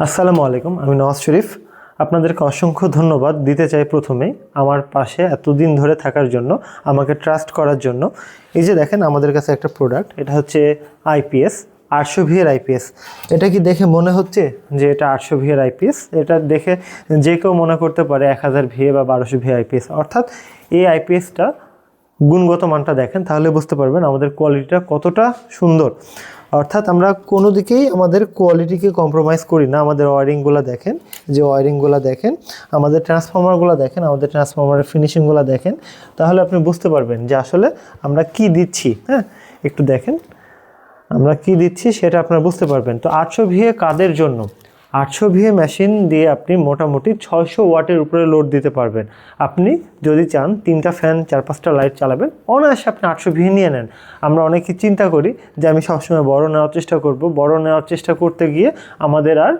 আসসালামু আলাইকুম, আমি নওয়াজ শরীফ। আপনাদেরকে অসংখ্য ধন্যবাদ দিতে চাই প্রথমেই আমার পাশে এতদিন ধরে থাকার জন্য, আমাকে ট্রাস্ট করার জন্য। এই যে দেখেন আমাদের কাছে একটা প্রোডাক্ট, এটা হচ্ছে আইপিএস 800V এর আইপিএস। এটা কি দেখে মনে হচ্ছে যে এটা 800V এর আইপিএস? এটা দেখে যে কেউ মনে করতে পারে 1000V বা 1200V আইপিএস। অর্থাৎ এই আইপিএসটা গুণগত মানটা দেখেন, তাহলে বুঝতে পারবেন আমাদের কোয়ালিটিটা কতটা সুন্দর। অর্থাৎ আমরা কোনো দিকেই আমাদের কোয়ালিটিকে কম্প্রোমাইজ করি না। আমাদের ওয়ারিংগুলো দেখেন, যে ওয়ারিংগুলো দেখেন, আমাদের ট্রান্সফর্মারগুলো দেখেন, আমাদের ট্রান্সফর্মারের ফিনিশিংগুলো দেখেন, তাহলে আপনি বুঝতে পারবেন যে আসলে আমরা কি দিচ্ছি। হ্যাঁ, একটু দেখেন আমরা কি দিচ্ছি সেটা আপনারা বুঝতে পারবেন। তো 800V কাদের জন্য? 800V মেশিন দিয়ে আপনি মোটামুটি 600 ওয়াটের উপরে লোড দিতে পারবেন। আপনি যদি চান 3টা ফ্যান 4-5টা লাইট চালাবেন, অনায়াসে আপনি 800V নিয়ে নেন। আমরা অনেকে চিন্তা করি যে আমি সবসময় বড় নেওয়ার চেষ্টা করব, বড় নেওয়ার চেষ্টা করতে গিয়ে আমাদের আর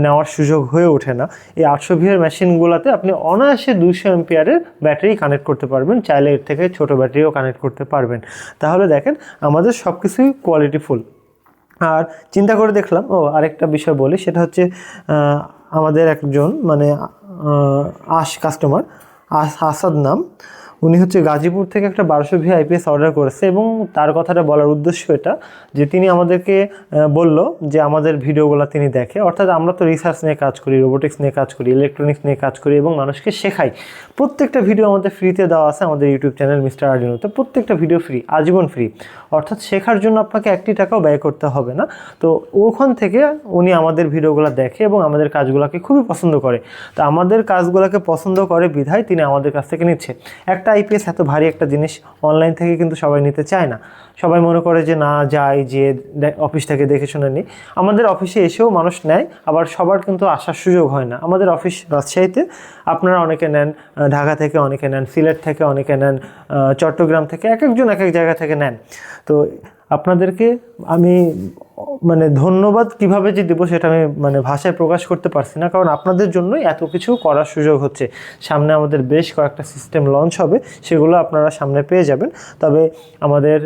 নেওয়ার সুযোগ হয়ে ওঠে না। এই 800V মেশিনগুলোতে আপনি অনায়াসে 200 অ্যাম্পিয়ারের ব্যাটারি কানেক্ট করতে পারবেন, চাইলে এর থেকে ছোট ব্যাটারিও কানেক্ট করতে পারবেন। তাহলে দেখেন আমাদের সব কিছুই কোয়ালিটিফুল। আর চিন্তা করে দেখলাম, আরেকটা বিষয় বলি, সেটা হচ্ছে আমাদের একজন কাস্টমার আসাদ নাম, উনি হচ্ছে গাজীপুর থেকে একটা 1200V আইপিএস অর্ডার করেছে। এবং তার কথাটা বলার উদ্দেশ্য এটা যে তিনি আমাদেরকে বলল যে আমাদের ভিডিওগুলো তিনি দেখে। অর্থাৎ আমরা তো রিসার্চ নিয়ে কাজ করি, রোবোটিক্স নিয়ে কাজ করি, ইলেকট্রনিক্স নিয়ে কাজ করি এবং মানুষকে শেখাই। প্রত্যেকটা ভিডিও আমাদের ফ্রিতে দেওয়া আছে আমাদের ইউটিউব চ্যানেল মিস্টার আরডিনোতে। প্রত্যেকটা ভিডিও ফ্রি, আজীবন ফ্রি। অর্থাৎ শেখার জন্য আপনাকে 1 টাকাও ব্যয় করতে হবে না। তো ওখান থেকে উনি আমাদের ভিডিওগুলো দেখে এবং আমাদের কাজগুলোকে খুবই পছন্দ করে। তো আমাদের কাজগুলোকে পছন্দ করে বিধায় তিনি আমাদের কাছ থেকে নিচ্ছে। একটা আইপিএস এত ভারী একটা জিনিস অনলাইন থেকে কিন্তু সবাই নিতে চায় না। সবাই মনে করে যে না, যাই যে অফিস থেকে দেখে শুনে নিই। আমাদের অফিসে এসেও মানুষ নেয়, আবার সবার কিন্তু আসার সুযোগ হয় না। আমাদের অফিস রাজশাহীতে, আপনারা অনেকে নেন ঢাকা থেকে, অনেকে নেন সিলেট থেকে, অনেকে নেন চট্টগ্রাম থেকে, এক একজন এক এক জায়গা থেকে নেন। তো আপনাদেরকে আমি ধন্যবাদ কিভাবে যে দেবো সেটা আমি ভাষায় প্রকাশ করতে পারছি না, কারণ আপনাদের জন্যই এত কিছু করার সুযোগ হচ্ছে। সামনে আমাদের বেশ কয়েকটা সিস্টেম লঞ্চ হবে, সেগুলো আপনারা সামনে পেয়ে যাবেন। তবে আমাদের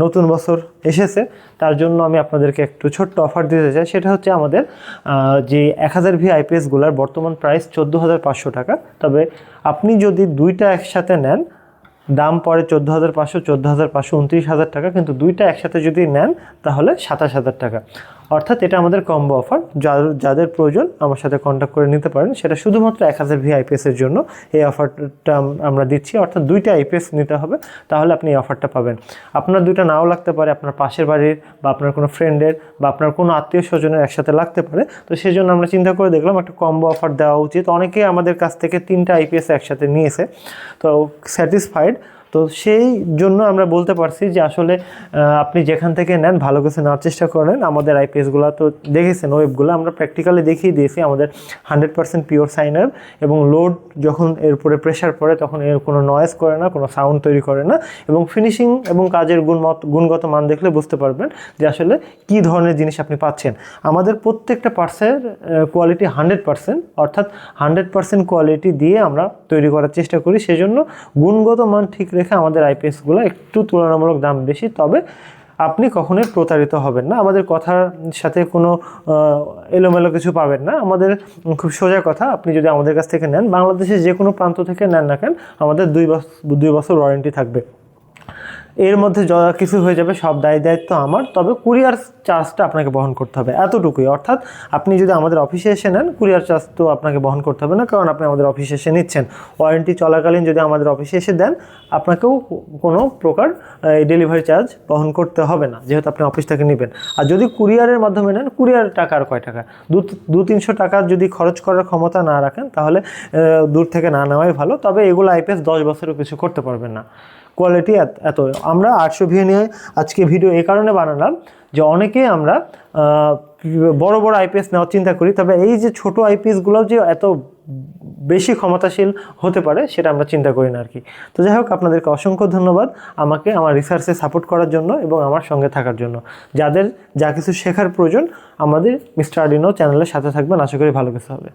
নতুন বছর এসেছে, তার জন্য আমি আপনাদেরকে একটু ছোট্ট অফার দিতে চাই। সেটা হচ্ছে আমাদের যে 1000V আইপিএসগুলোর বর্তমান প্রাইস 14,500 টাকা। তবে আপনি যদি 2টা একসাথে নেন, দাম পড়ে 14,500, 14,500, 29,000 টাকা। কিন্তু 2টা একসাথে যদি নেন তাহলে 27,000 টাকা। অর্থাৎ এটা আমাদের কম্বো অফার। যাদের প্রয়োজন আমার সাথে কন্ট্যাক্ট করে নিতে পারেন। সেটা শুধুমাত্র 1000V আইপিএসের জন্য এই অফারটা আমরা দিচ্ছি। অর্থাৎ 2টা আইপিএস নিতে হবে, তাহলে আপনি এই অফারটা পাবেন। আপনার 2টা নাও লাগতে পারে, আপনার পাশের বাড়ির বা আপনার কোনো ফ্রেন্ডের বা আপনার কোনো আত্মীয় স্বজনের একসাথে লাগতে পারে। তো সেই জন্য আমরা চিন্তা করে দেখলাম একটা কম্বো অফার দেওয়া উচিত। অনেকেই আমাদের কাছ থেকে 3টা আইপিএস একসাথে নিয়েছে, তো স্যাটিসফাইড। তো সেই জন্য আমরা বলতে পারছি যে আসলে আপনি যেখান থেকে নেন ভালো কিছু নেওয়ার চেষ্টা করেন। আমাদের আইপিএসগুলো তো দেখেছেন, ওয়েবগুলো আমরা প্র্যাকটিক্যালি দেখিয়ে দিয়েছি। আমাদের 100% পিওর সাইন ওয়েব, এবং লোড যখন এর উপরে প্রেশার পড়ে তখন এর কোনো নয়েজ করে না, কোনো সাউন্ড তৈরি করে না। এবং ফিনিশিং এবং কাজের গুণগত মান দেখলে বুঝতে পারবেন যে আসলে কী ধরনের জিনিস আপনি পাচ্ছেন। আমাদের প্রত্যেকটা পার্টসের কোয়ালিটি 100%, অর্থাৎ 100% কোয়ালিটি দিয়ে আমরা তৈরি করার চেষ্টা করি। সেজন্য গুণগত মান ঠিক রেখে আমাদের আইপিএসগুলো একটু তুলনামূলক দাম বেশি, তবে আপনি কখনোই প্রতারিত হবেন না। আমাদের কথার সাথে কোনো এলোমেলো কিছু পাবেন না। আমাদের খুব সোজা কথা, আপনি যদি আমাদের কাছ থেকে নেন, বাংলাদেশের যে কোনো প্রান্ত থেকে নেন না কেন, আমাদের 2 বছর ওয়ারেন্টি থাকবে। এর মধ্যে যা কিছু হয়ে যাবে সব দায়িত্ব আমার, তবে কুরিয়ার চার্জটা আপনাকে বহন করতে হবে, এতটুকুই। অর্থাৎ আপনি যদি আমাদের অফিসে এসে নেন, কুরিয়ার চার্জ তো আপনাকে বহন করতে হবে না, কারণ আপনি আমাদের অফিসে এসে নিচ্ছেন। ওয়ারেন্টি চলাকালীন যদি আমাদের অফিসে এসে দেন, আপনাকেও কোনো প্রকার ডেলিভারি চার্জ বহন করতে হবে না, যেহেতু আপনি অফিস থেকে নেবেন। আর যদি কুরিয়ারের মাধ্যমে নেন, কুরিয়ার টাকা আর কয় টাকা, 200-300 টাকা যদি খরচ করার ক্ষমতা না রাখেন, তাহলে দূর থেকে না নেওয়াই ভালো। তবে এগুলো আইপিএস 10 বছরও কিছু করতে পারবেন না। কোয়ালিটি এত। আমরা 800V নিয়ে আজকে ভিডিও এই কারণে বানালাম যে অনেকেই আমরা বড় বড় আইপিএস নেওয়ার চিন্তা করি, তবে এই যে ছোট আইপিএসগুলো যে এত বেশি ক্ষমতাশীল হতে পারে সেটা আমরা চিন্তা করি না আর কি। তো যাই হোক, আপনাদেরকে অসংখ্য ধন্যবাদ আমাকে আমার রিসার্চে সাপোর্ট করার জন্য এবং আমার সঙ্গে থাকার জন্য। যাদের যা কিছু শেখার প্রয়োজন, আমাদের মিস্টার আরডিনো চ্যানেলের সাথে থাকবেন, আশা করি ভালো কিছু হবে।